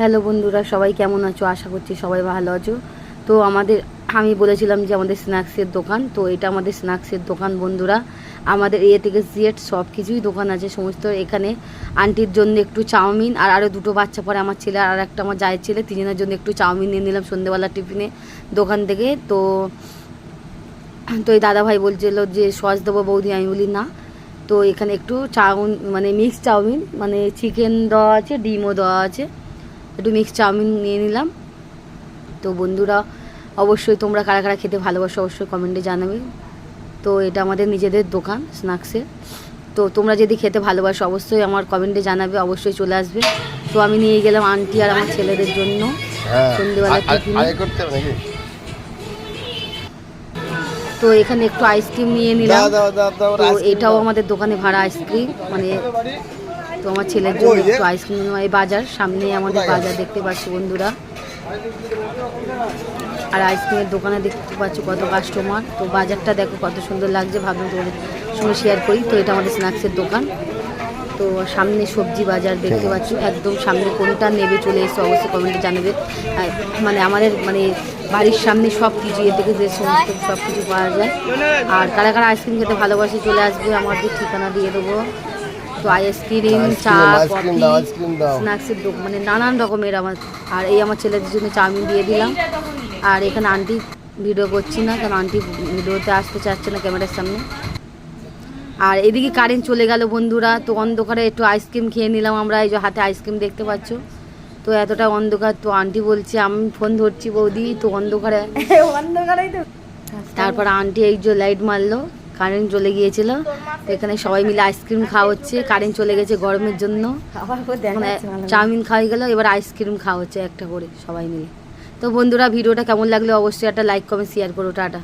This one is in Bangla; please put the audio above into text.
হ্যালো বন্ধুরা, সবাই কেমন আছো? আশা করছি সবাই ভালো আছো। তো আমি বলেছিলাম যে আমাদের স্ন্যাক্সের দোকান, তো এটা আমাদের স্ন্যাক্সের দোকান বন্ধুরা। আমাদের এ থেকে জেড সব কিছুই দোকান আছে সমস্ত। এখানে আন্টির জন্য একটু চাউমিন, আর আরও দুটো বাচ্চা পরে আমার ছেলে আর একটা আমার জায়ের ছেলে, তিনজনের জন্য একটু চাউমিন নিয়ে নিলাম সন্ধ্যেবেলা টিফিনে দোকান থেকে। তো এই দাদাভাই বলছিল যে সস দেবো বৌদি, আমি বলি না। তো এখানে একটু চাউমিন মানে মিক্স চাউমিন, মানে চিকেন দেওয়া আছে, ডিমও দেওয়া আছে, একটু মিক্স চাউমিন নিয়ে নিলাম। তো বন্ধুরা, অবশ্যই তোমরা কারা কারা খেতে ভালোবাসো অবশ্যই কমেন্টে জানাবে। তো এটা আমাদের নিজেদের দোকান স্ন্যাক্সের। তো তোমরা যদি খেতে ভালোবাসো অবশ্যই আমার কমেন্টে জানাবে, অবশ্যই চলে আসবে। তো আমি নিয়ে গেলাম আন্টি আর আমার ছেলেদের জন্য সন্ধ্যেবেলা টিফিনে। তো এখানে একটু আইসক্রিম নিয়ে নিলাম। তো এটাও আমাদের দোকানে ভাড়া আইসক্রিম, মানে তো আমার ছেলের জন্য একটু আইসক্রিম। এই বাজার সামনে আমাদের বাজার দেখতে পাচ্ছি বন্ধুরা, আর আইসক্রিমের দোকানে দেখতে পাচ্ছ কত কাস্টমার। তো বাজারটা দেখো কত সুন্দর লাগছে, ভাবলাম তোমাদের সঙ্গে শেয়ার করি। তো এটা আমাদের স্ন্যাক্সের দোকান। তো সামনে সবজি বাজার দেখতে পাচ্ছ, একদম সামনে কোনটা নেবে চলে এসে অবশ্যই কমেন্টে জানাবে। মানে আমাদের বাড়ির সামনে সব কিছু, এর থেকে যে সমস্ত সব কিছু পাওয়া যায়। আর কারা কারা আইসক্রিম খেতে ভালোবাসে চলে আসবে, আমাদের ঠিকানা দিয়ে দেবো। তো আইসক্রিম, চা, কফি, স্ন্যাক্সের দোকান, মানে নানান রকমের আমার। আর এই আমার ছেলেদের জন্য চাউমিন দিয়ে দিলাম। আর এখানে আন্টি ভিডিও করছি না, কারণ আন্টি ভিডিওতে আসতে চাচ্ছে না ক্যামেরার সামনে। আর এদিকে কারেন্ট চলে গেল বন্ধুরা। তো অন্ধকারে একটু আইসক্রিম খেয়ে নিলাম আমরা, এই যে হাতে আইসক্রিম দেখতে পাচ্ছ। তো এতটা অন্ধকার, তো আন্টি বলছে আমি ফোন ধরছি বৌদি, তো অন্ধকারে তো। তারপর আন্টি এই যে লাইট মারলো, কারেন্ট চলে গিয়েছিল। তো এখানে সবাই মিলে আইসক্রিম খাওয়া হচ্ছে, কারেন্ট চলে গেছে গরমের জন্য। মানে চাউমিন খাওয়া গেল, এবার আইসক্রিম খাওয়া হচ্ছে একটা করে সবাই মিলে। তো বন্ধুরা, ভিডিওটা কেমন লাগলো অবশ্যই একটা লাইক কমেন্ট শেয়ার করো। টাটা।